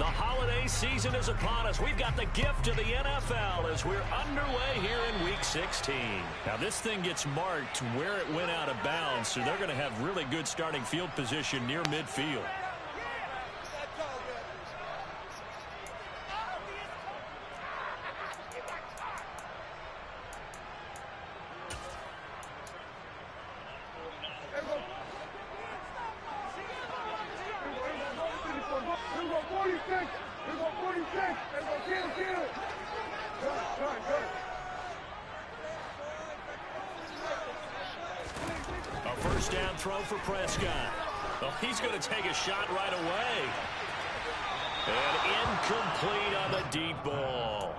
holiday season is upon us. We've got the gift of the NFL as we're underway here in Week 16. Now, this thing gets marked where it went out of bounds, so they're going to have really good starting field position near midfield. A first down throw for Prescott. Oh, he's going to take a shot right away. And incomplete on the deep ball.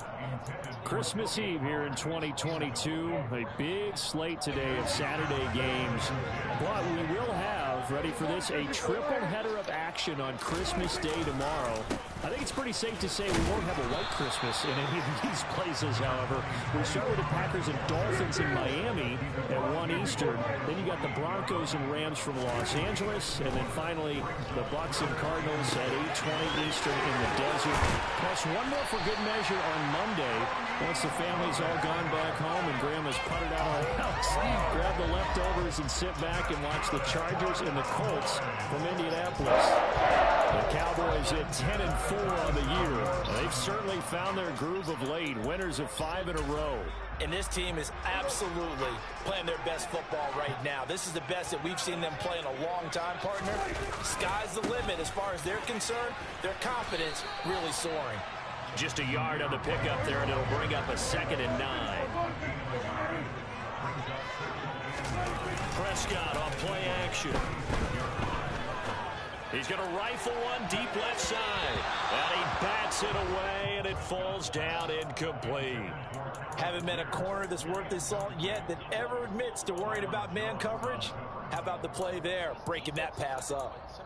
Christmas Eve here in 2022. A big slate today of Saturday games. But we will have, ready for this, a triple header of action on Christmas Day tomorrow. I think it's pretty safe to say we won't have a white Christmas in any of these places, however. We start with the Packers and Dolphins in Miami at 1 Eastern. Then you got the Broncos and Rams from Los Angeles. And then finally, the Bucs and Cardinals at 8:20 Eastern in the desert. Plus one more for good measure on Monday. Once the family's all gone back home and Grandma's puttered out of the house, grab the leftovers and sit back and watch the Chargers and the Colts from Indianapolis. The Cowboys at 10-4 on the year. They've certainly found their groove of late. Winners of 5 in a row. And this team is absolutely playing their best football right now. This is the best that we've seen them play in a long time, partner. Sky's the limit as far as they're concerned. Their confidence really soaring. Just a yard on the pickup there, and it'll bring up a 2nd and 9. Prescott on play action. He's going to rifle one deep left side. And he bats it away, and it falls down incomplete. Haven't been a corner that's worth his salt yet that ever admits to worrying about man coverage. How about the play there, breaking that pass up?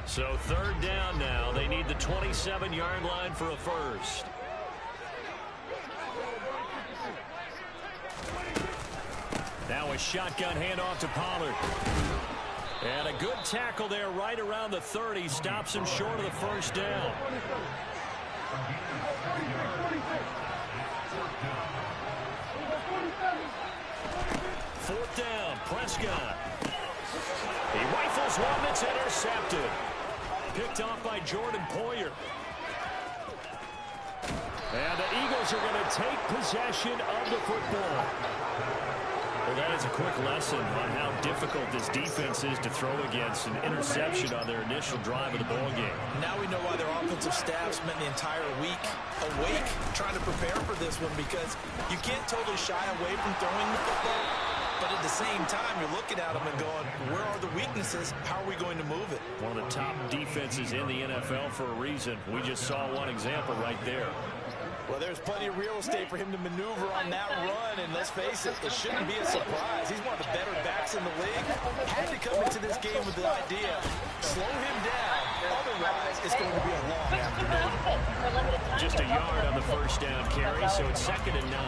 So 3rd down now. They need the 27-yard line for a first. Now a shotgun handoff to Pollard. And a good tackle there right around the 30. Stops him short of the first down. 4th down, Prescott. He rifles one that's intercepted. Picked off by Jordan Poyer. And the Eagles are going to take possession of the football. Well, that is a quick lesson on how difficult this defense is to throw against. An interception on their initial drive of the ball game. Now we know why their offensive staff spent the entire week awake trying to prepare for this one, because you can't totally shy away from throwing the football. But at the same time, you're looking at them and going, where are the weaknesses? How are we going to move it? One of the top defenses in the NFL for a reason. We just saw one example right there. Well, there's plenty of real estate for him to maneuver on that run, and let's face it, it shouldn't be a surprise. He's one of the better backs in the league. Had to come into this game with the idea, slow him down, otherwise it's going to be a long afternoon. Just a yard on the first down carry, so it's 2nd and 9.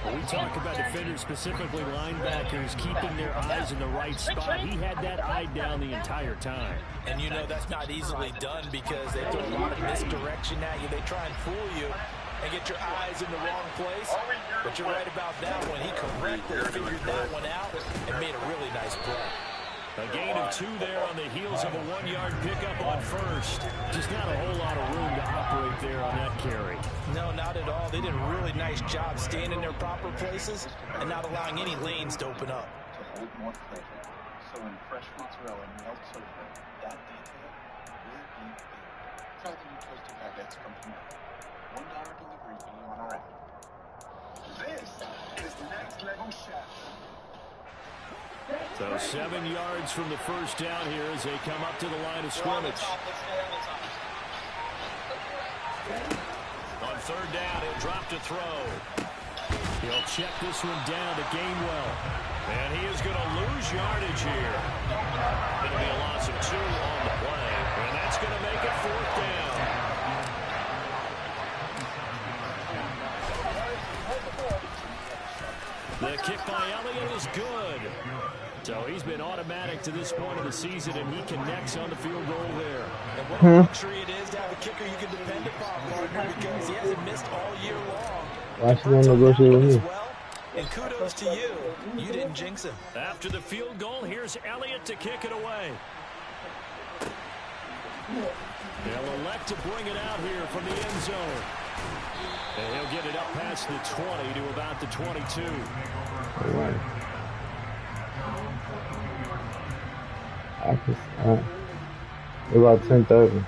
When we talk about defenders, specifically linebackers, keeping their eyes in the right spot, he had that eye down the entire time. And you know that's not easily done because they throw a lot of misdirection at you. They try and fool you and get your eyes in the wrong place. But you're right about that one. He correctly figured that one out and made a really nice play. A gain of 2 there on the heels of a 1-yard pickup on first. Just not a whole lot of room to operate there on that carry. No, not at all. They did a really nice job staying in their proper places and not allowing any lanes to open up. To hold more flavor. So when fresh mozzarella melts over that detail, we'll eat big. Try the new toasted baguettes from Pinot. $1 delivery fee on our app. This is next level chef. So 7 yards from the first down here as they come up to the line of scrimmage. On 3rd down, he'll drop to throw. He'll check this one down to Gainwell. And he is going to lose yardage here. Going to be a loss of 2 on the play. And that's going to make it 4th down. The kick by So he's been automatic to this point of the season, and he connects on the field goal there. And what a luxury it is to have a kicker you can depend upon, partner, because he hasn't missed all year long. Why should I negotiate with me? And kudos to you. You didn't jinx him. After the field goal, here's Elliott to kick it away. They'll elect to bring it out here from the end zone. And he'll get it up past the 20 to about the 22. All right. About 10:30.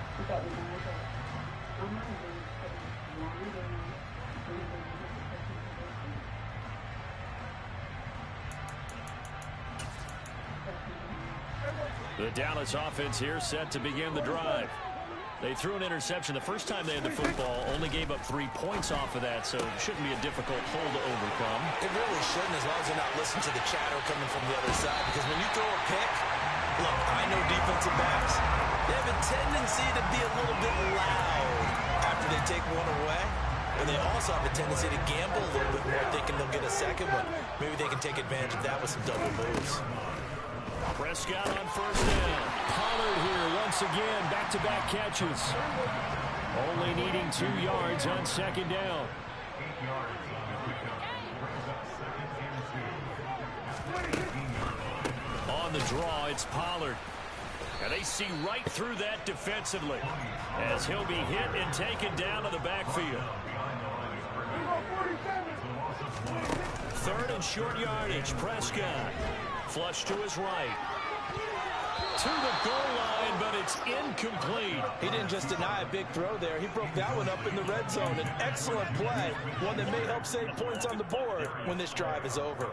The Dallas offense here set to begin the drive. They threw an interception the first time they had the football, only gave up 3 points off of that, so it shouldn't be a difficult hole to overcome. It really shouldn't, as long as they're not listening to the chatter coming from the other side, because when you throw a pick, look, I know defensive backs, they have a tendency to be a little bit loud after they take one away, but they also have a tendency to gamble a little bit more, thinking they'll get a second one. Maybe they can take advantage of that with some double moves. Prescott on first down. Pollard here once again, back-to-back catches. Only needing 2 yards on second down. On the draw, it's Pollard. And they see right through that defensively as he'll be hit and taken down to the backfield. 3rd and short yardage. Prescott. Flush to his right. To the goal line, but it's incomplete. He didn't just deny a big throw there. He broke that one up in the red zone. An excellent play. One that may help save points on the board when this drive is over.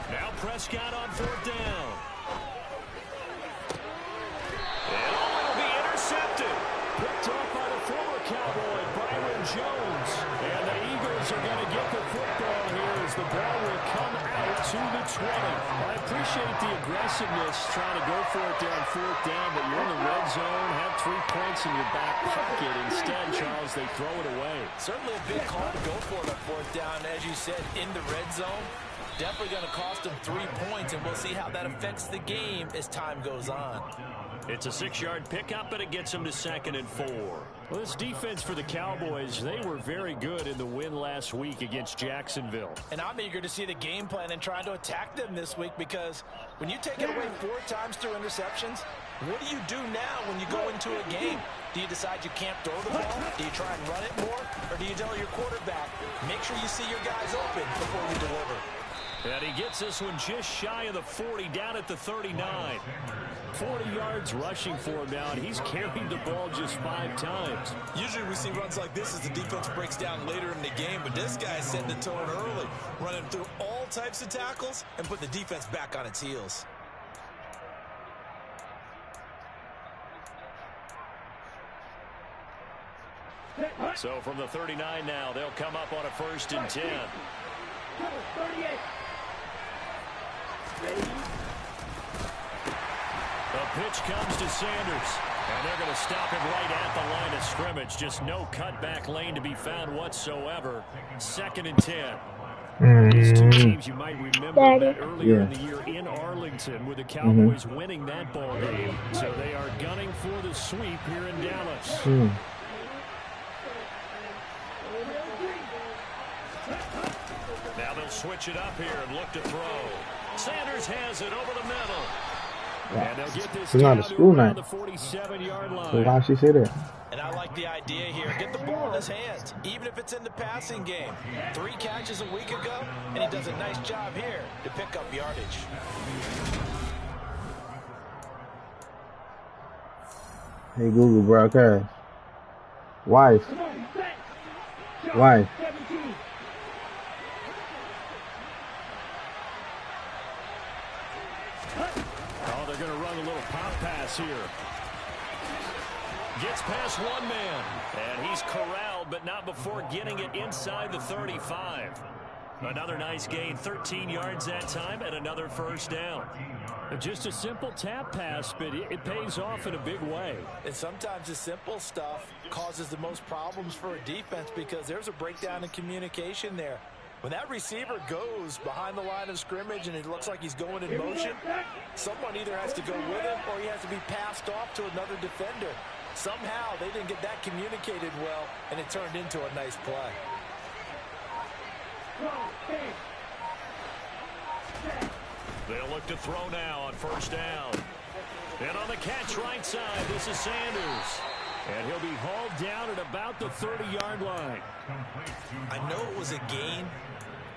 Now Prescott on 4th down. And it'll be intercepted. Picked off by the former Cowboy, Byron Jones. And the Eagles are going to get the football here as the ball will come out to the 20. I appreciate the aggressiveness trying to go for it there on 4th down, but you're in the red zone, have 3 points in your back pocket. Instead, Charles, they throw it away. Certainly a big call to go for it on 4th down, as you said, in the red zone. Definitely going to cost them 3 points, and we'll see how that affects the game as time goes on. It's a 6-yard pickup, but it gets them to 2nd and 4. Well, this defense for the Cowboys, they were very good in the win last week against Jacksonville. And I'm eager to see the game plan and trying to attack them this week, because when you take it away 4 times through interceptions, what do you do now when you go into a game? Do you decide you can't throw the ball? Do you try and run it more? Or do you tell your quarterback, make sure you see your guys open before you deliver? And he gets this one just shy of the 40, down at the 39. 40 yards rushing for him now, and he's carried the ball just 5 times. Usually we see runs like this as the defense breaks down later in the game, but this guy's setting the tone early, running through all types of tackles and put the defense back on its heels. So from the 39 now, they'll come up on a 1st and 10. The pitch comes to Sanders, and they're going to stop him right at the line of scrimmage. Just no cutback lane to be found whatsoever. 2nd and 10. These two teams, you might remember that earlier in the year in Arlington with the Cowboys winning that ball game. So they are gunning for the sweep here in Dallas. Now they'll switch it up here and look to throw. Sanders has it over the middle. And they'll get this down to around the 47-yard line. So why she say that? And I like the idea here. Get the ball in his hands, even if it's in the passing game. 3 catches a week ago, and he does a nice job here to pick up yardage. Hey, Google broadcast. Wife. Oh, they're going to run a little pop pass here. Gets past one man, and he's corralled, but not before getting it inside the 35. Another nice gain, 13 yards that time, and another first down. Just a simple tap pass, but it pays off in a big way. And sometimes the simple stuff causes the most problems for a defense because there's a breakdown in communication there. When that receiver goes behind the line of scrimmage and it looks like he's going in motion, someone either has to go with him or he has to be passed off to another defender. Somehow they didn't get that communicated well, and it turned into a nice play. They'll look to throw now on first down. And on the catch right side, this is Sanders. And he'll be hauled down at about the 30-yard line. I know it was a gain,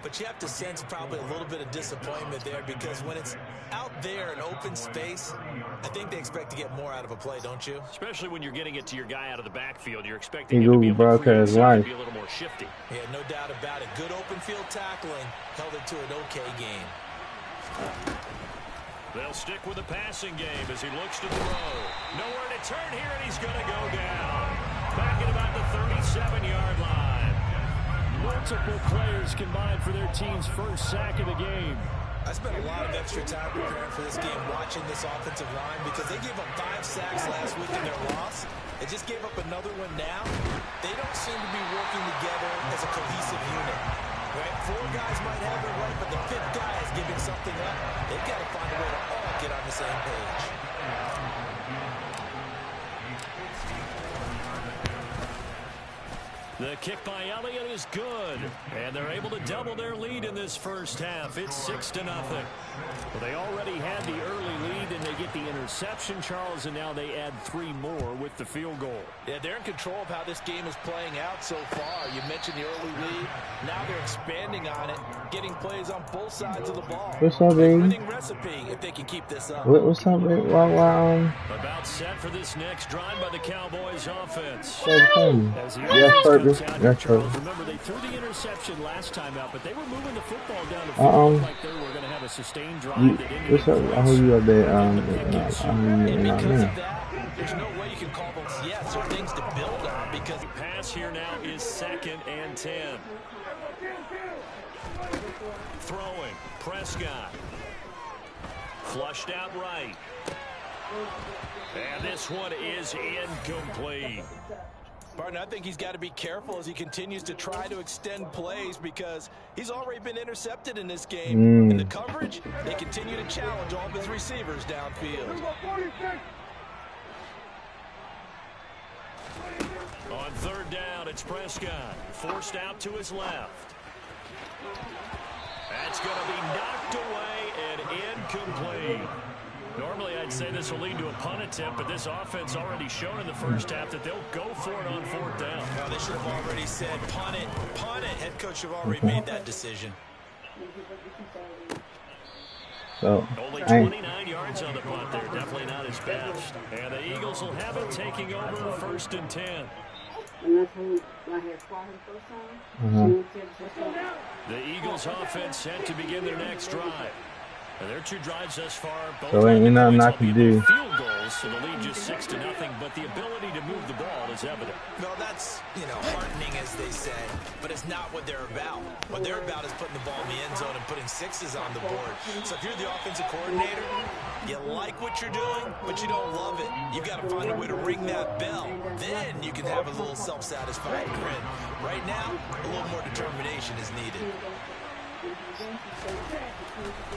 but you have to sense probably a little bit of disappointment there because when it's out there in open space, I think they expect to get more out of a play, don't you? Especially when you're getting it to your guy out of the backfield. You're expecting him to be able to create something, be a little more shifty. Yeah, no doubt about it. Good open field tackling held it to an okay game. They'll stick with the passing game as he looks to throw. Nowhere to turn here, and he's going to go down. Back at about the 37-yard line. Multiple players combined for their team's first sack of the game. I spent a lot of extra time preparing for this game watching this offensive line because they gave up 5 sacks last week in their loss. They just gave up another one now. They don't seem to be working together as a cohesive unit. Right? 4 guys might have it right, but the 5th guy is giving something up. They've got to find a way to all get on the same page. The kick by Elliott is good, and they're able to double their lead in this first half. It's 6-0. Well, they already had the early lead, and they get the interception, Charles, and now they add 3 more with the field goal. Yeah, they're in control of how this game is playing out so far. You mentioned the early lead. Now they're expanding on it, getting plays on both sides of the ball. What's up, baby? Winning recipe if they can keep this up. What's up, baby? Wow. About set for this next drive by the Cowboys offense. Yes, purpose. That's Charles, remember, they threw the interception last time out, but they were moving the football down the field like they were going to have a sustained drive. What's up? I heard you up there. And because of that, there's no way you can call them yes or things to build on because the pass here now is 2nd and 10. Throwing, Prescott. Flushed out right. And this one is incomplete. Barton, I think he's got to be careful as he continues to try to extend plays because he's already been intercepted in this game. In the coverage, they continue to challenge all of his receivers downfield. On 3rd down, it's Prescott. Forced out to his left. That's going to be knocked away and incomplete. Normally, I'd say this will lead to a punt attempt, but this offense already shown in the first half that they'll go for it on 4th down. Well, they should have already said punt it, punt it. Head coach should have already made that decision. So, only 29 yards on the punt there. Definitely not his best. And the Eagles will have it taking over 1st and 10. The Eagles offense set to begin their next drive. And their 2 drives thus far, both so ain't nothing I can do. Field goals, so the lead just 6-0, but the ability to move the ball is evident. Well, that's, heartening, as they say, but it's not what they're about. What they're about is putting the ball in the end zone and putting 6s on the board. So if you're the offensive coordinator, you like what you're doing, but you don't love it. You've got to find a way to ring that bell. Then you can have a little self-satisfied grin. Right now, a little more determination is needed.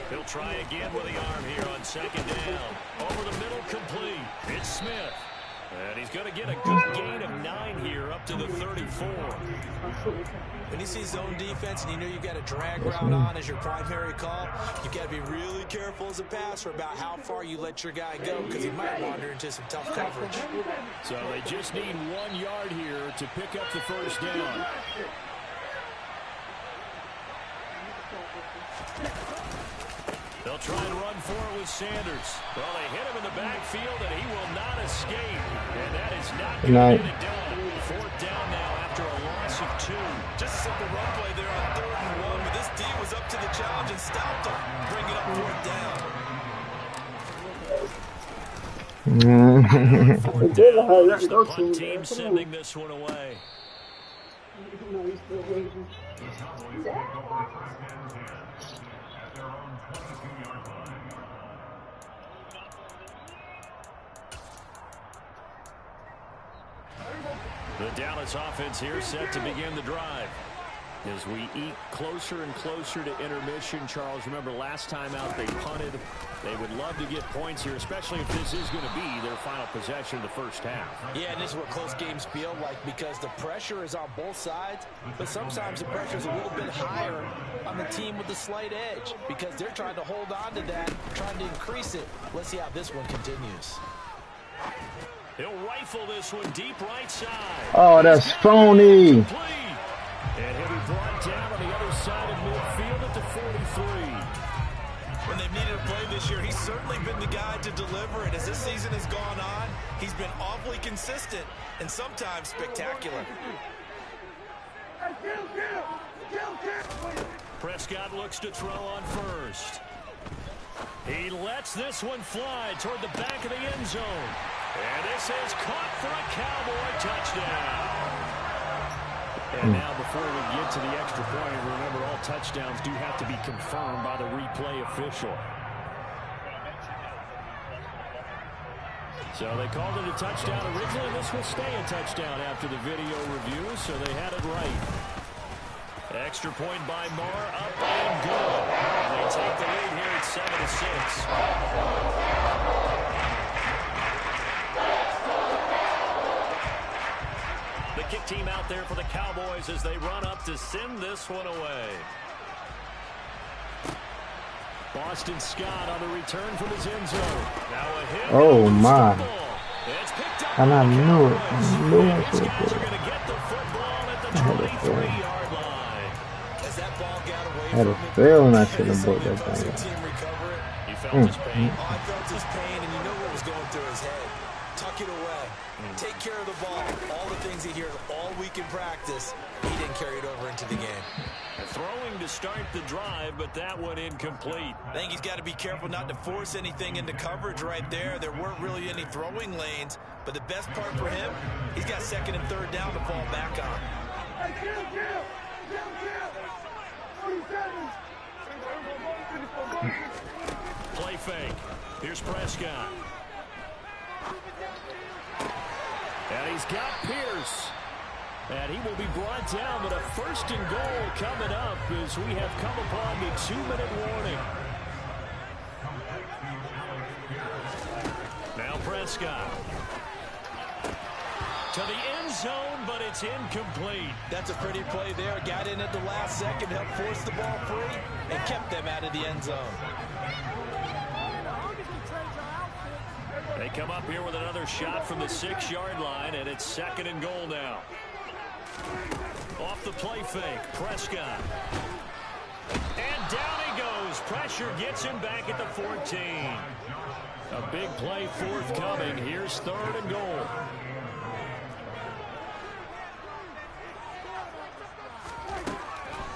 He'll try again with the arm here on 2nd down. Over the middle, complete. It's Smith. And he's going to get a good gain of 9 here up to the 34. When you see zone defense and you know you've got a drag route on as your primary call, you've got to be really careful as a passer about how far you let your guy go because he might wander into some tough coverage. So they just need 1 yard here to pick up the first down. They'll try and run for it with Sanders. Well, they hit him in the backfield, and he will not escape. And that is not going to get it done. 4th down now after a loss of 2. Just a simple run play there on 3rd and 1, but this D was up to the challenge and stopped him. Bring it up 4th down. The punt team sending this one away. The Dallas offense here set to begin the drive. As we eat closer and closer to intermission, Charles, remember last time out they punted. They would love to get points here, especially if this is going to be their final possession of the first half. Yeah, and this is what close games feel like because the pressure is on both sides, but sometimes the pressure is a little bit higher on the team with the slight edge because they're trying to hold on to that, trying to increase it. Let's see how this one continues. He'll rifle this one deep right side. Oh, that's phony. And he'll be brought down on the other side of midfield at the 43. When they've needed a play this year, he's certainly been the guy to deliver. And as this season has gone on, he's been awfully consistent and sometimes spectacular. Prescott looks to throw on first. He lets this one fly toward the back of the end zone. And this is caught for a Cowboy touchdown. And now before we get to the extra point, remember all touchdowns do have to be confirmed by the replay official. So they called it a touchdown originally. This will stay a touchdown after the video review, so they had it right. Extra point by Marr, up and good. And they take the lead here at 7-6. The kick team out there for the Cowboys as they run up to send this one away. Boston Scott on the return from his end zone. Now a hit. Oh my. It's picked up. And I knew it. These guys are going to get the football at the 23-yard line. As that ball got away I had a fail and I should have brought that down. You felt his pain. Oh, I felt his pain, and you know what was going through his head. Tuck it away. Take care of the ball. All the things he heard all week in practice, he didn't carry it over into the game. Throwing to start the drive, but that one incomplete. I think he's got to be careful not to force anything into coverage right there. There weren't really any throwing lanes, but the best part for him, he's got second and third down to fall back on. Play fake. Here's Prescott. And he's got Pierce. And he will be brought down, but a first and goal coming up as we have come upon the 2-minute warning. Now Prescott. To the end zone, but it's incomplete. That's a pretty play there. Got in at the last second, helped force the ball free, and kept them out of the end zone. They come up here with another shot from the 6-yard line, and it's second and goal now. Off the play fake, Prescott. And down he goes. Pressure gets him back at the 14. A big play forthcoming. Here's third and goal.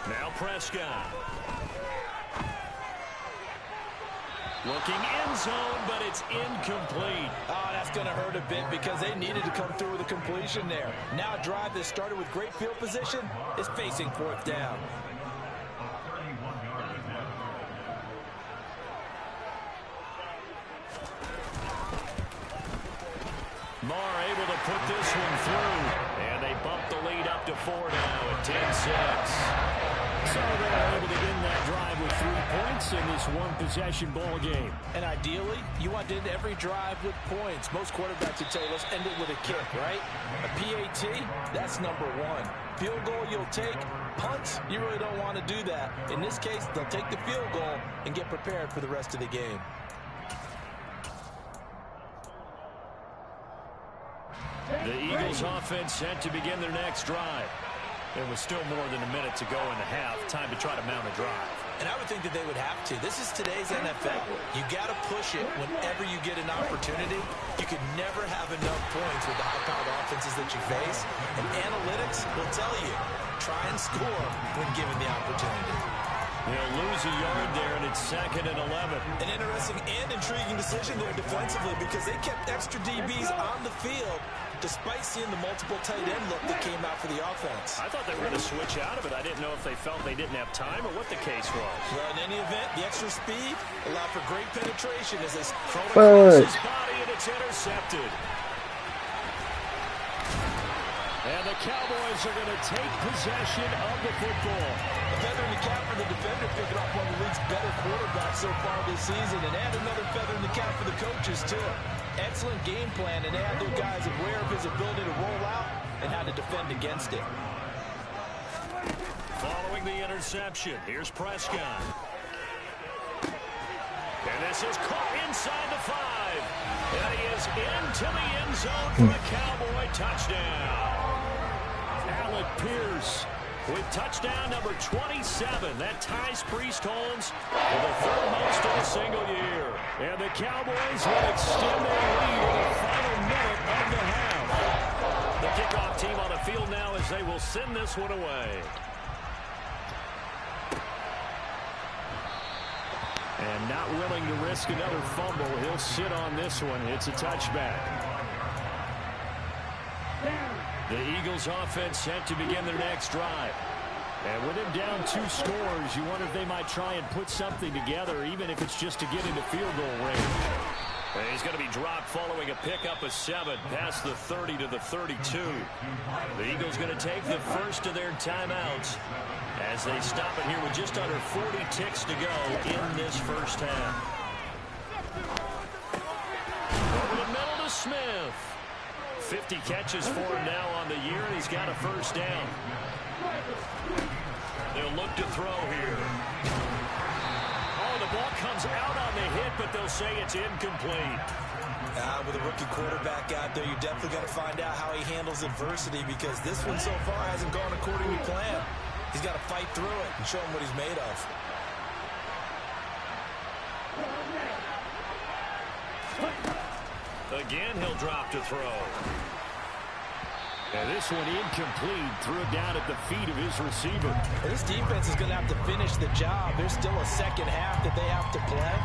Now Prescott. Looking end zone, but it's incomplete. Oh, that's going to hurt a bit because they needed to come through with a completion there. Now a drive that started with great field position is facing fourth down. Marr able to put this one through. And they bump the lead up to 4 now at 10-6. So they're able to end that drive with 3 points in this one-possession ball game. And ideally, you want to end every drive with points. Most quarterbacks would tell you, let's end it with a kick, right? A PAT, that's number 1. Field goal you'll take. Punts, you really don't want to do that. In this case, they'll take the field goal and get prepared for the rest of the game. The Eagles offense set to begin their next drive. There was still more than a minute to go in the half. Time to try to mount a drive. And I would think that they would have to. This is today's NFL. You got to push it whenever you get an opportunity. You could never have enough points with the high-powered offenses that you face. And analytics will tell you, try and score when given the opportunity. They'll lose a yard there, and it's second and 11. An interesting and intriguing decision there defensively because they kept extra DBs on the field, despite seeing the multiple tight end look that came out for the offense. I thought they were going to switch out of it. I didn't know if they felt they didn't have time or what the case was. Well, in any event, the extra speed allowed for great penetration as they throw it across his body, and it's intercepted. And the Cowboys are going to take possession of the football. A feather in the cap for the defender, picking up one of the league's better quarterbacks so far this season, and add another feather in the cap for the coaches, too. Excellent game plan, and they had their guys aware of his ability to roll out and how to defend against it. Following the interception, here's Prescott. And this is caught inside the 5. And he is into the end zone for a Cowboy touchdown. Alec Pierce with touchdown number 27. That ties Priest Holmes for the third most in a single year. And the Cowboys will extend their lead in the final minute of the half. The kickoff team on the field now as they will send this one away. And not willing to risk another fumble, he'll sit on this one. It's a touchback. The Eagles offense set to begin their next drive. And with him down 2 scores, you wonder if they might try and put something together, even if it's just to get into field goal range. And he's going to be dropped following a pickup of 7 past the 30 to the 32. The Eagles going to take the first of their timeouts as they stop it here with just under 40 ticks to go in this first half. Over the middle to Smith. 50 catches for him now on the year, and he's got a first down. They'll look to throw here. Oh, the ball comes out on the hit, but they'll say it's incomplete. With a rookie quarterback out there, you're definitely going to find out how he handles adversity, because this one so far hasn't gone according to plan. He's got to fight through it and show him what he's made of. Again, he'll drop to throw. And this one incomplete. Threw it down at the feet of his receiver. And this defense is going to have to finish the job. There's still a second half that they have to play.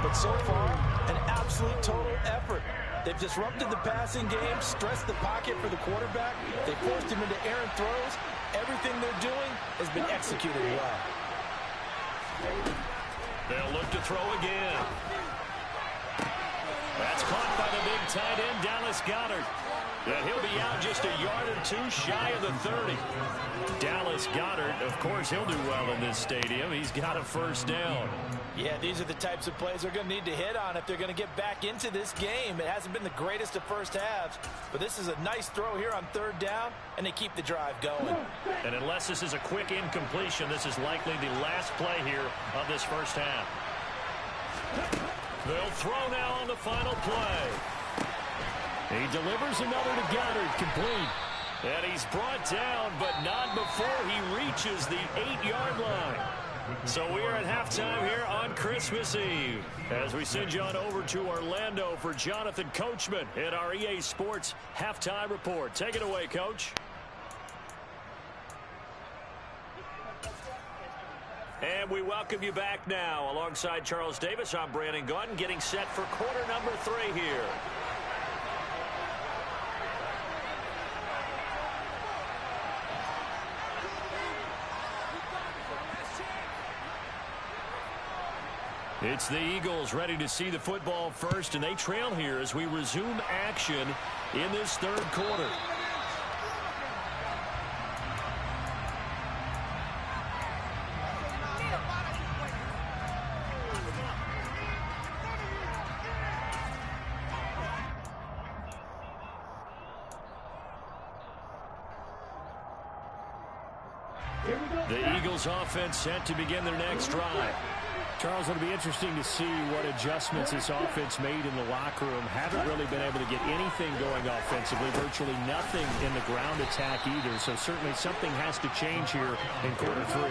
But so far, an absolute total effort. They've disrupted the passing game, stressed the pocket for the quarterback. They forced him into errant throws. Everything they're doing has been executed well. They'll look to throw again. That's caught by the big tight end, Dallas Goedert. And he'll be out just a yard or 2 shy of the 30. Dallas Goedert, of course, he'll do well in this stadium. He's got a first down. Yeah, these are the types of plays they're going to need to hit on if they're going to get back into this game. It hasn't been the greatest of first halves, but this is a nice throw here on 3rd down, and they keep the drive going. And unless this is a quick incompletion, this is likely the last play here of this first half. They'll throw now on the final play. He delivers another to Goddard, complete. And he's brought down, but not before he reaches the 8-yard line. So we are at halftime here on Christmas Eve as we send you on over to Orlando for Jonathan Coachman in our EA Sports Halftime Report. Take it away, Coach. And we welcome you back now. Alongside Charles Davis, I'm Brandon Gaudin, getting set for quarter number 3 here. It's the Eagles ready to see the football first, and they trail here as we resume action in this 3rd quarter. The Eagles offense set to begin their next drive. Charles, it'll be interesting to see what adjustments this offense made in the locker room. Haven't really been able to get anything going offensively, virtually nothing in the ground attack either. So certainly something has to change here in quarter 3.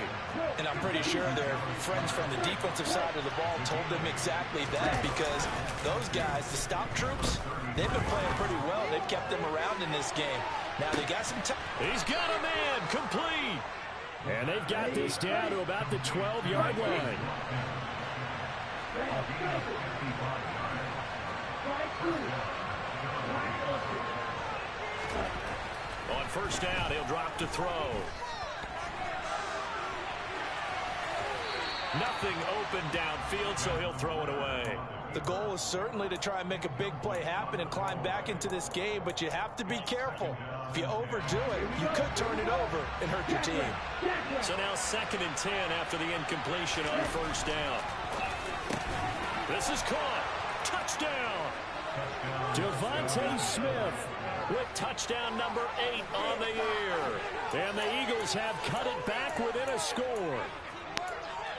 And I'm pretty sure their friends from the defensive side of the ball told them exactly that, because those guys, the stop troops, they've been playing pretty well. They've kept them around in this game. Now they got some time. He's got a man, complete. And they've got this down to about the 12-yard line. first down. He'll drop to throw. Nothing open downfield, so he'll throw it away. The goal is certainly to try and make a big play happen and climb back into this game, but you have to be careful. If you overdo it, you could turn it over and hurt your team. So now 2nd and 10 after the incompletion on first down. This is caught. Touchdown. Devontae Smith with touchdown number 8 on the year. And the Eagles have cut it back within a score.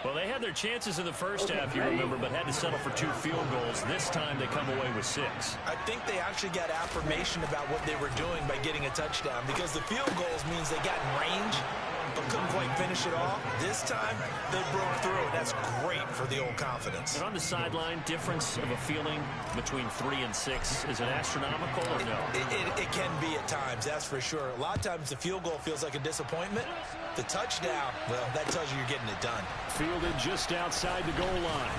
Well, they had their chances in the first half, you remember, but had to settle for 2 field goals. This time they come away with 6. I think they actually got affirmation about what they were doing by getting a touchdown, because the field goals means they got in range but couldn't quite finish it off. This time they broke through, and that's great for the old confidence. And on the sideline, difference of a feeling between 3 and 6, is it astronomical or no? It can be at times, that's for sure. A lot of times the field goal feels like a disappointment. The touchdown, well, that tells you you're getting it done. Fielded just outside the goal line.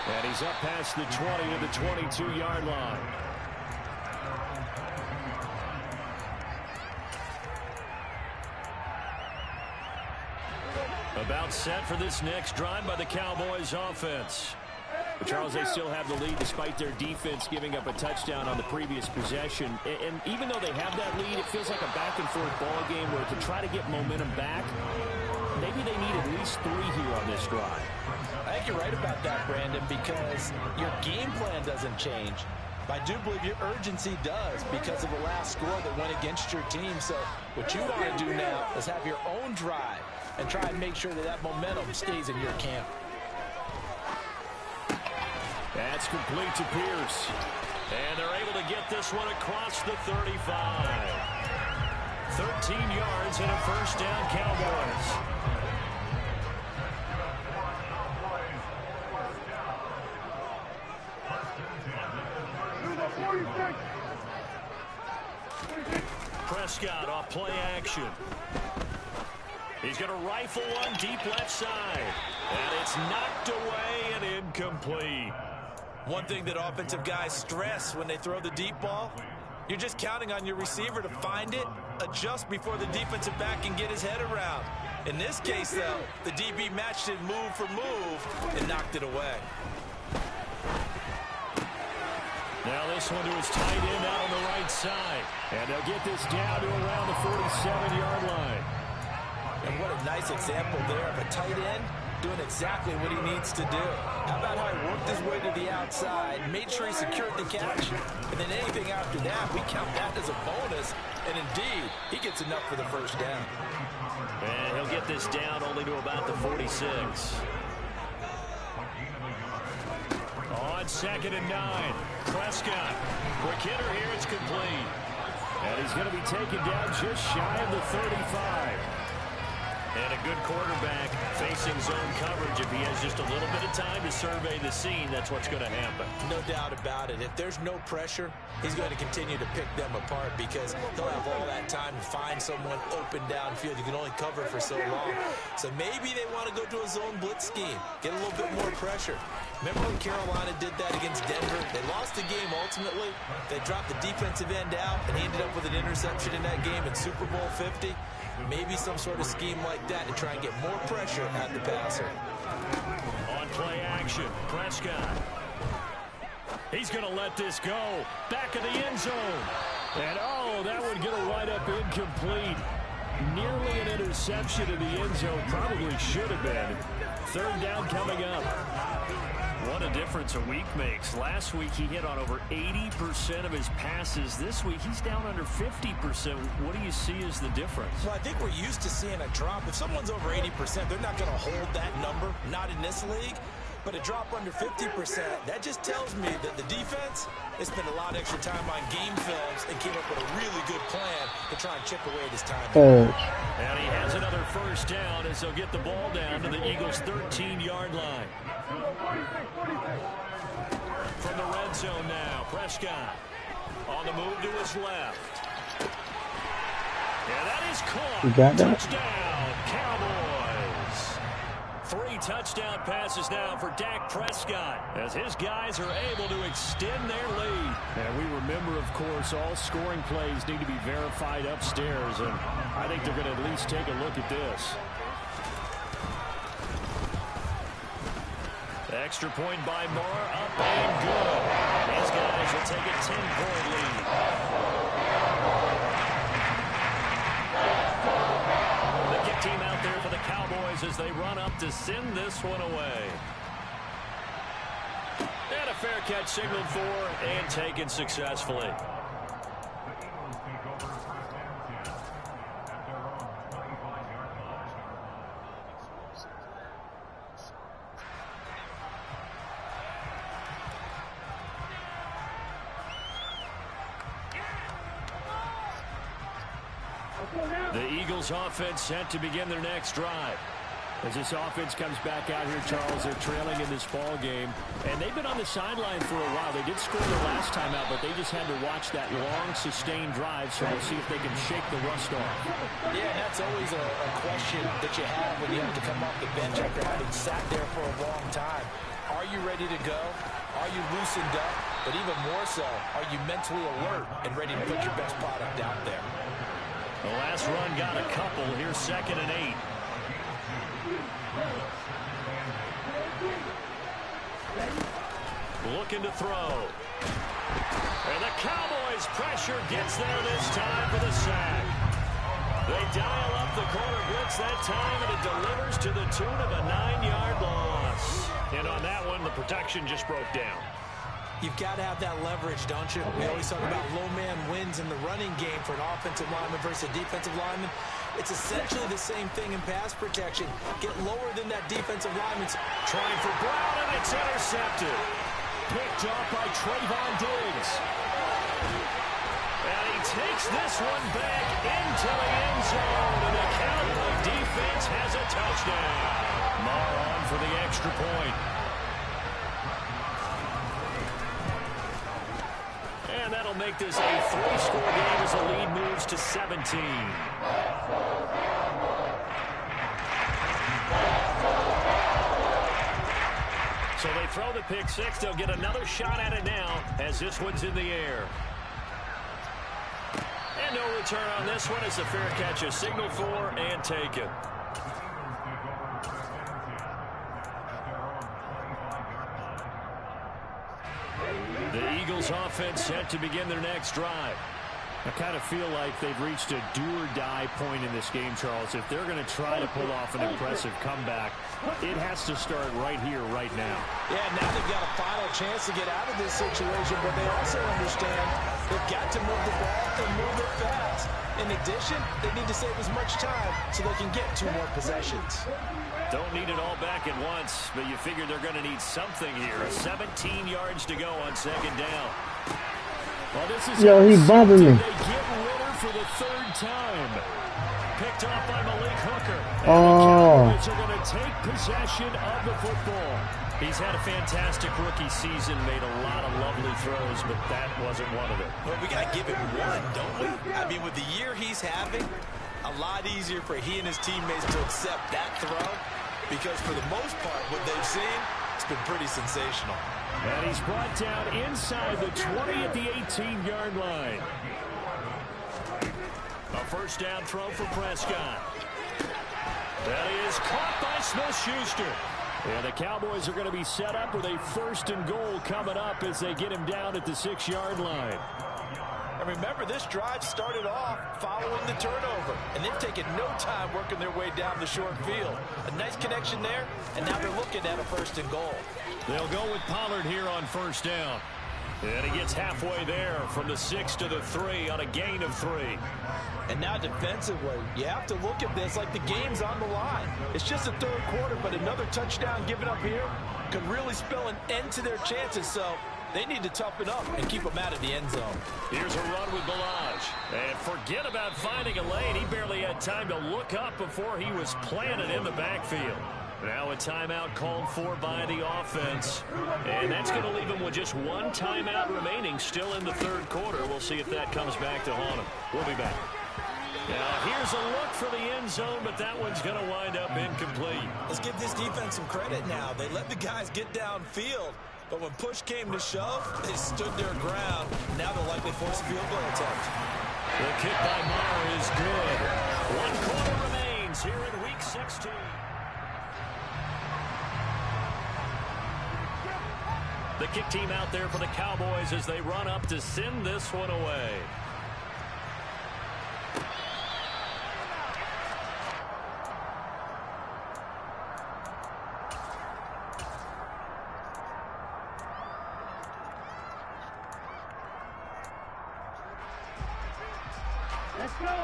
And he's up past the 20 to the 22-yard line. About set for this next drive by the Cowboys offense. But Charles, they still have the lead despite their defense giving up a touchdown on the previous possession. And even though they have that lead, it feels like a back-and-forth ball game where to try to get momentum back, maybe they need at least 3 here on this drive. I think you're right about that, Brandon, because your game plan doesn't change. I do believe your urgency does because of the last score that went against your team. So what you want to do now is have your own drive and try and make sure that that momentum stays in your camp. That's complete to Pierce. And they're able to get this one across the 35. 13 yards and a first down, Cowboys. Prescott off play action. He's going to rifle one deep left side. And it's knocked away and incomplete. One thing that offensive guys stress when they throw the deep ball, you're just counting on your receiver to find it, adjust before the defensive back can get his head around. In this case, though, the DB matched it move for move and knocked it away. Now this one to his tight end out on the right side. And they'll get this down to around the 47-yard line. And what a nice example there of a tight end doing exactly what he needs to do. How about how he worked his way to the outside, made sure he secured the catch, and then anything after that, we count that as a bonus. And indeed, he gets enough for the first down. And he'll get this down only to about the 46. On 2nd and 9, Prescott. Quick hitter here, it's complete. And he's going to be taken down just shy of the 35. And a good quarterback facing zone coverage. If he has just a little bit of time to survey the scene, that's what's going to happen. No doubt about it. If there's no pressure, he's going to continue to pick them apart because he'll have all that time to find someone open downfield. You can only cover for so long. So maybe they want to go to a zone blitz scheme, get a little bit more pressure. Remember when Carolina did that against Denver? They lost the game ultimately. They dropped the defensive end out, and he ended up with an interception in that game in Super Bowl 50. Maybe some sort of scheme like that to try and get more pressure at the passer. On play action, Prescott. He's going to let this go. Back of the end zone. And, oh, that would get a wind up incomplete. Nearly an interception in the end zone. Probably should have been. 3rd down coming up. What a difference a week makes. Last week he hit on over 80% of his passes. This week he's down under 50%. What do you see as the difference? Well, I think we're used to seeing a drop. If someone's over 80%, they're not going to hold that number, not in this league. But a drop under 50%, that just tells me that the defense has spent a lot of extra time on game films and came up with a really good plan to try and chip away at his time. And he has another first down as they'll get the ball down to the Eagles' 13-yard line. From the red zone now, Prescott on the move to his left. And that is caught. You got that? Touchdown, Cowboys. 3 touchdown passes now for Dak Prescott as his guys are able to extend their lead. And we remember, of course, all scoring plays need to be verified upstairs, and I think they're going to at least take a look at this. Extra point by Moore, up and good. These guys will take a 10-point lead. The kick team out there for the Cowboys as they run up to send this one away. And a fair catch signaled for and taken successfully. The Eagles offense set to begin their next drive. As this offense comes back out here, Charles, they're trailing in this ball game, and they've been on the sideline for a while. They did score their last time out, but they just had to watch that long, sustained drive, so we'll see if they can shake the rust off. Yeah, and that's always a question that you have when you have to come off the bench after having sat there for a long time. Are you ready to go? Are you loosened up? But even more so, are you mentally alert and ready to put your best product out there? The last run got a couple. Here's 2nd and 8. Looking to throw. And the Cowboys' pressure gets there this time for the sack. They dial up the corner blitz that time, and it delivers to the tune of a 9-yard loss. And on that one, the protection just broke down. You've got to have that leverage, don't you? We always talk about low man wins in the running game for an offensive lineman versus a defensive lineman. It's essentially the same thing in pass protection. Get lower than that defensive lineman. Trying for Brown, and it's intercepted. Picked off by Trayvon Diggs. And he takes this one back into the end zone, and the Cowboy defense has a touchdown. Marr on for the extra point. And that'll make this a 3-score game as the lead moves to 17. So they throw the pick six. They'll get another shot at it now as this one's in the air. And no return on this one as the fair catch is signaled for and taken. The Eagles offense set to begin their next drive. I kind of feel like they've reached a do-or-die point in this game, Charles. If they're going to try to pull off an impressive comeback, it has to start right here, right now. Yeah, now they've got a final chance to get out of this situation, but they also understand they've got to move the ball and move it fast. In addition, they need to save as much time so they can get 2 more possessions. Don't need it all back at once, but you figure they're going to need something here. 17 yards to go on 2nd down. Well, this is Yo, he bumping me. They get Ritter for the 3rd time. Picked off by Malik Hooker. And Oh. the Cowboys are going to take possession of the football. He's had a fantastic rookie season, made a lot of lovely throws, but that wasn't one of them. Well, we got to give him one, don't we? I mean, with the year he's having, a lot easier for he and his teammates to accept that throw because for the most part, what they've seen, it's been pretty sensational. And he's brought down inside the 20 at the 18-yard line. A 1st down throw for Prescott. That is caught by Smith-Schuster. And the Cowboys are going to be set up with a 1st and goal coming up as they get him down at the 6-yard line. And remember, this drive started off following the turnover, and they've taken no time working their way down the short field. A nice connection there, and now they're looking at a 1st and goal. They'll go with Pollard here on 1st down. And he gets halfway there from the 6 to the 3 on a gain of 3. And now defensively, you have to look at this like the game's on the line. It's just the 3rd quarter, but another touchdown given up here could really spell an end to their chances. So they need to toughen up and keep them out of the end zone. Here's a run with Balaj. And forget about finding a lane. He barely had time to look up before he was planted in the backfield. Now a timeout called for by the offense. And that's going to leave him with just 1 timeout remaining still in the 3rd quarter. We'll see if that comes back to haunt him. We'll be back. Now here's a look for the end zone, but that one's going to wind up incomplete. Let's give this defense some credit now. They let the guys get downfield, but when push came to shove, they stood their ground. Now they'll likely force a field goal attempt. The kick by Maher is good. 1 quarter remains here in Week 16. The kick team out there for the Cowboys as they run up to send this one away.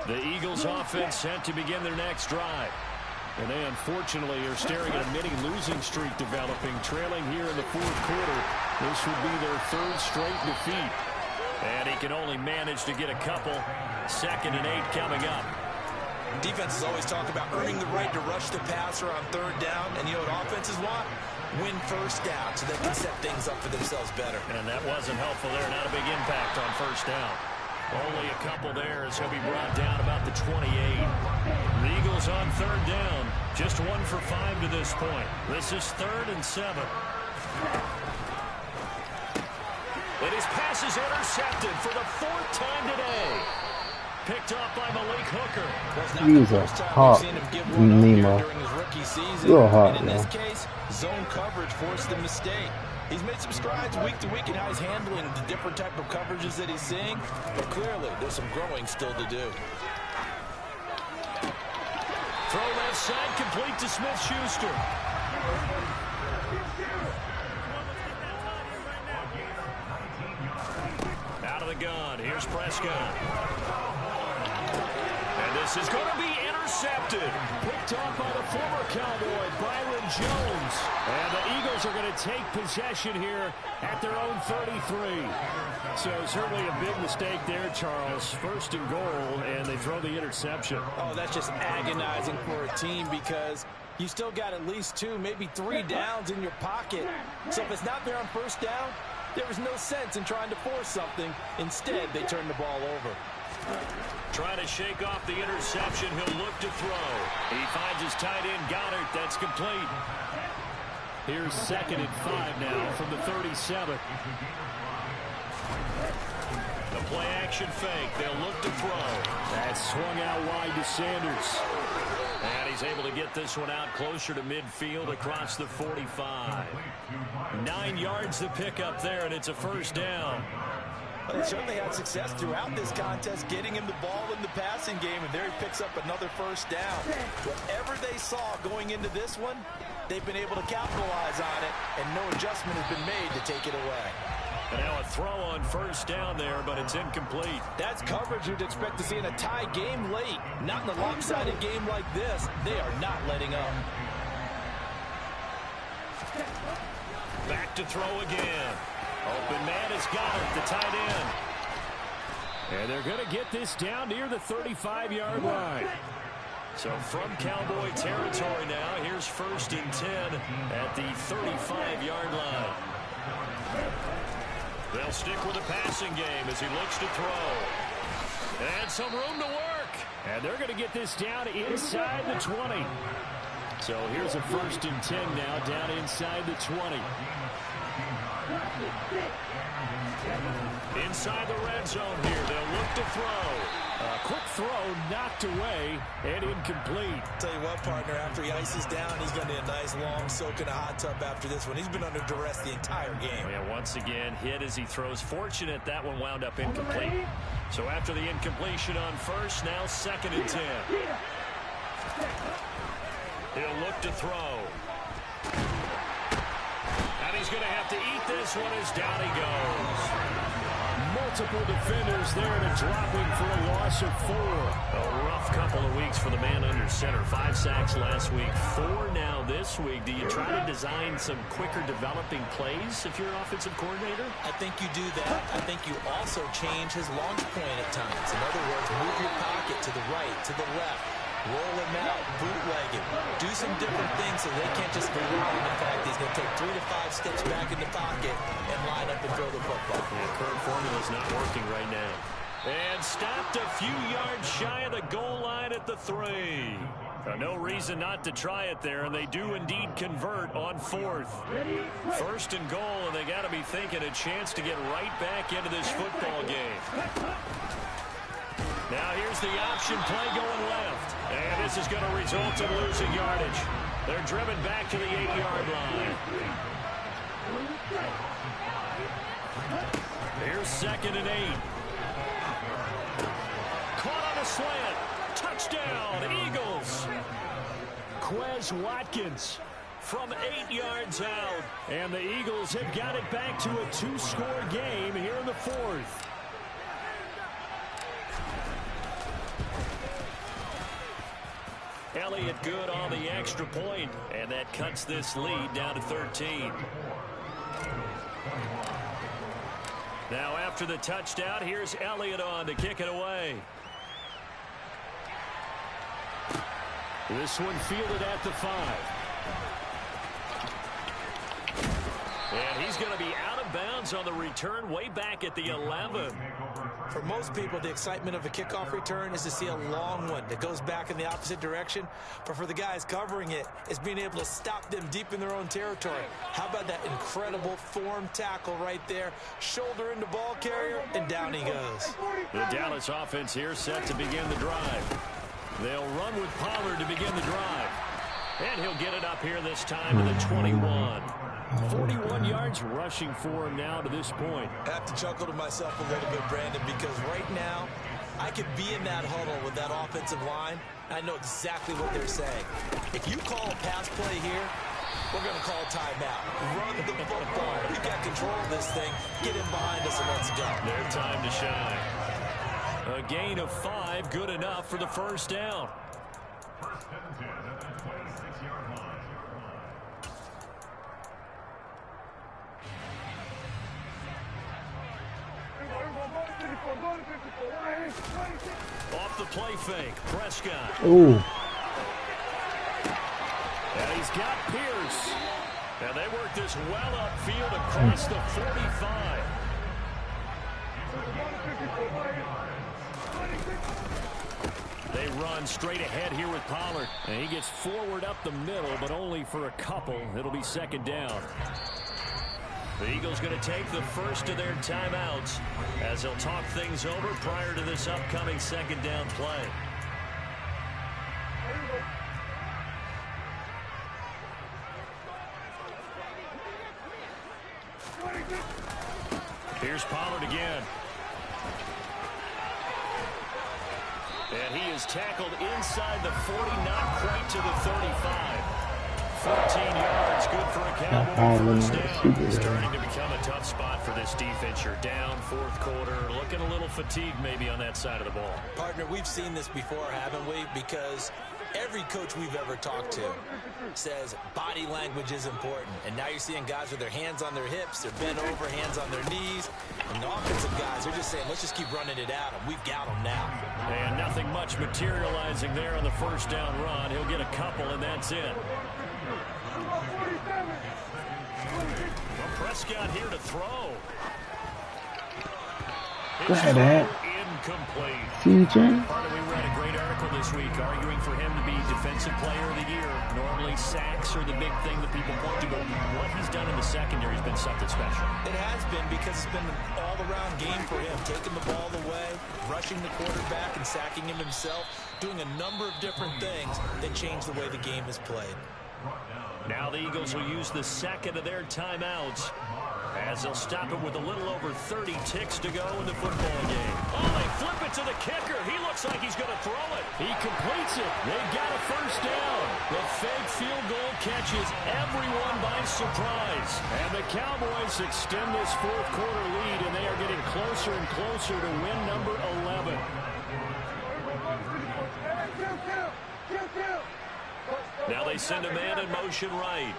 The Eagles offense set to begin their next drive. And they unfortunately are staring at a mini losing streak developing, trailing here in the fourth quarter. This would be their third straight defeat. And he can only manage to get a couple. 2nd and 8 coming up. Defenses always talk about earning the right to rush the passer on 3rd down. And you know what offenses want? Win 1st down so they can set things up for themselves better. And that wasn't helpful there. Not a big impact on 1st down. Only a couple there as he'll be brought down about the 28. The Eagles on 3rd down. Just 1 for 5 to this point. This is 3rd and 7. And his pass is intercepted for the 4th time today. Picked off by Malik Hooker. He's a hot Nemo. You're hot, in this case, zone coverage forced the mistake. He's made some strides week to week in how he's handling the different type of coverages that he's seeing, but clearly there's some growing still to do. Throw left side, complete to Smith-Schuster. Out of the gun, here's Prescott. And this is going to be intercepted. Picked off by the former Cowboy, Byron Jones. And the Eagles are going to take possession here at their own 33. So certainly a big mistake there, Charles. 1st and goal, and they throw the interception. Oh, that's just agonizing for a team because you still got at least 2, maybe 3 downs in your pocket. So if it's not there on 1st down, there was no sense in trying to force something. Instead, they turn the ball over. Trying to shake off the interception. He'll look to throw. He finds his tight end, Goddard. That's complete. Here's 2nd and 5 now from the 37. The play action fake. They'll look to throw. That's swung out wide to Sanders. And he's able to get this one out closer to midfield across the 45. 9 yards to pick up there, and it's a 1st down. But they certainly had success throughout this contest, getting him the ball in the passing game, and there he picks up another 1st down. Whatever they saw going into this one, they've been able to capitalize on it, and no adjustment has been made to take it away. And now a throw on 1st down there, but it's incomplete. That's coverage you'd expect to see in a tie game late. Not in a lopsided game like this. They are not letting up. Back to throw again. Open man has got it, the tight end. And they're going to get this down near the 35-yard line. So from Cowboy territory now, here's 1st and 10 at the 35-yard line. They'll stick with the passing game as he looks to throw. And some room to work. And they're going to get this down inside the 20. So here's a 1st and 10 now down inside the 20. Inside the red zone here. They'll look to throw. A quick throw knocked away and incomplete. Tell you what, partner, after he ices down, he's going to need a nice long soak in a hot tub after this one. He's been under duress the entire game. Yeah, once again, hit as he throws. Fortunate that one wound up incomplete. So after the incompletion on 1st, now 2nd and 10. He'll look to throw. And he's going to have to eat this one as down he goes. Multiple defenders there to drop him for a loss of 4. A rough couple of weeks for the man under center. 5 sacks last week, 4 now this week. Do you try to design some quicker developing plays if you're an offensive coordinator? I think you do that. I think you also change his launch point at times. In other words, move your pocket to the right, to the left. Roll him out, bootleg him. Do some different things so they can't just rely on the fact he's going to take 3 to 5 steps back in the pocket and line up and throw the football. The current formula is not working right now. And stopped a few yards shy of the goal line at the 3. No reason not to try it there, and they do indeed convert on 4th. 1st and goal, and they got to be thinking a chance to get right back into this football game. Now here's the option play going left, and this is going to result in losing yardage. They're driven back to the 8-yard line. Here's 2nd and 8. Caught on a slant. Touchdown, Eagles. Quez Watkins from 8 yards out. And the Eagles have got it back to a 2-score game here in the 4th. Elliott good on the extra point, and that cuts this lead down to 13. Now after the touchdown, here's Elliott on to kick it away. This one fielded at the 5. And he's going to be out of bounds on the return way back at the 11. For most people, the excitement of a kickoff return is to see a long one that goes back in the opposite direction. But for the guys covering it, it's being able to stop them deep in their own territory. How about that incredible form tackle right there? Shoulder into ball carrier, and down he goes. The Dallas offense here set to begin the drive. They'll run with Pollard to begin the drive. And he'll get it up here this time to the 21. 41 yards rushing for him now to this point. I have to chuckle to myself a little bit, Brandon, because right now I could be in that huddle with that offensive line. I know exactly what they're saying. If you call a pass play here, we're going to call a timeout. Run the football. We've got control of this thing. Get in behind us and let's go. Their time to shine. A gain of 5, good enough for the first down. Off the play fake, Prescott. Ooh. And he's got Pierce. And they work this well upfield across the 45. They run straight ahead here with Pollard. And he gets forward up the middle, but only for a couple. It'll be 2nd down. The Eagles going to take the first of their timeouts as they'll talk things over prior to this upcoming 2nd down play. Here's Pollard again. And he is tackled inside the 40, not quite to the 35. 14 yards, good for a Cowboy first down. Starting to become a tough spot for this defense. You're down 4th quarter, looking a little fatigued maybe on that side of the ball. Partner, we've seen this before, haven't we? Because every coach we've ever talked to says body language is important. And now you're seeing guys with their hands on their hips, they're bent over, hands on their knees. And the offensive guys are just saying, let's just keep running it at them. We've got them now. And nothing much materializing there on the first down run. He'll get a couple, and that's it. Well, Prescott here to throw. Go ahead, Ed. Incomplete. CJ. We read a great article this week arguing for him to be Defensive Player of the Year. Normally sacks are the big thing that people point to, but what he's done in the secondary has been something special. It has been, because it's been an all-around game for him. Taking the ball away, rushing the quarterback and sacking him himself, doing a number of different things that change the way the game is played. Now the Eagles will use the 2nd of their timeouts as they'll stop it with a little over 30 ticks to go in the football game. Oh, they flip it to the kicker. He looks like he's going to throw it. He completes it. They've got a first down. The fake field goal catches everyone by surprise. And the Cowboys extend this 4th quarter lead, and they are getting closer and closer to win number 11. Now they send a man in motion right.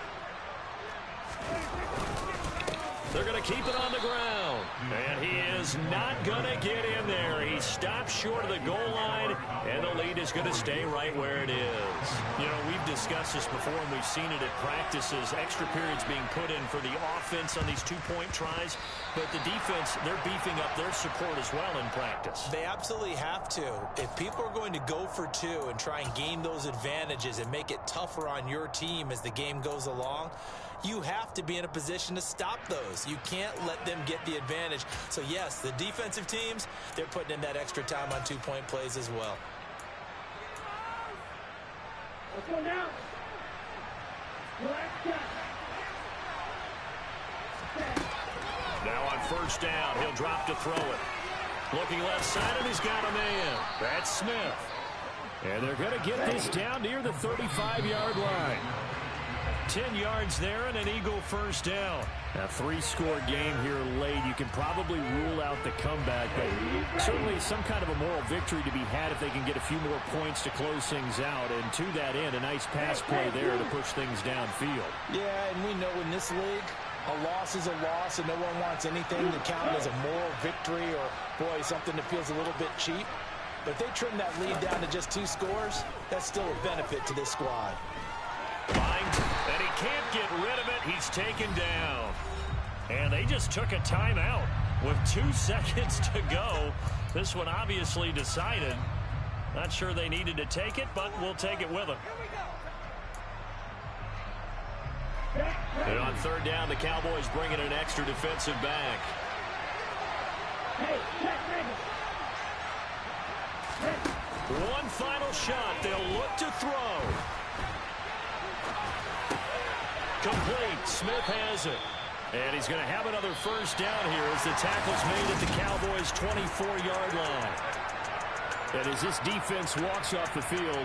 They're going to keep it on the ground. And he is not going to get in there. He stops short of the goal line, and the lead is going to stay right where it is. You know, we've discussed this before, and we've seen it at practices. Extra periods being put in for the offense on these two-point tries. But the defense, they're beefing up their support as well in practice. They absolutely have to. If people are going to go for two and try and gain those advantages and make it tougher on your team as the game goes along, you have to be in a position to stop those. You can't let them get the advantage. So, yes, the defensive teams, they're putting in that extra time on two-point plays as well. Let's go now. Now on first down, he'll drop to throw it. Looking left side, and he's got a man. That's Smith. And they're going to get this down near the 35-yard line. 10 yards there and an Eagle first down. A three-score game here late. You can probably rule out the comeback, but certainly some kind of a moral victory to be had if they can get a few more points to close things out. And to that end, a nice pass play there to push things downfield. Yeah, and we know in this league, a loss is a loss, and no one wants anything to count as a moral victory or, boy, something that feels a little bit cheap. But if they trim that lead down to just 2 scores, that's still a benefit to this squad. And he can't get rid of it. He's taken down. And they just took a timeout with 2 seconds to go. This one obviously decided. Not sure they needed to take it, but we'll take it with them. And on third down, the Cowboys bring in an extra defensive back. One final shot. They'll look to throw. Complete. Smith has it. And he's going to have another first down here as the tackle's made at the Cowboys' 24-yard line. And as this defense walks off the field,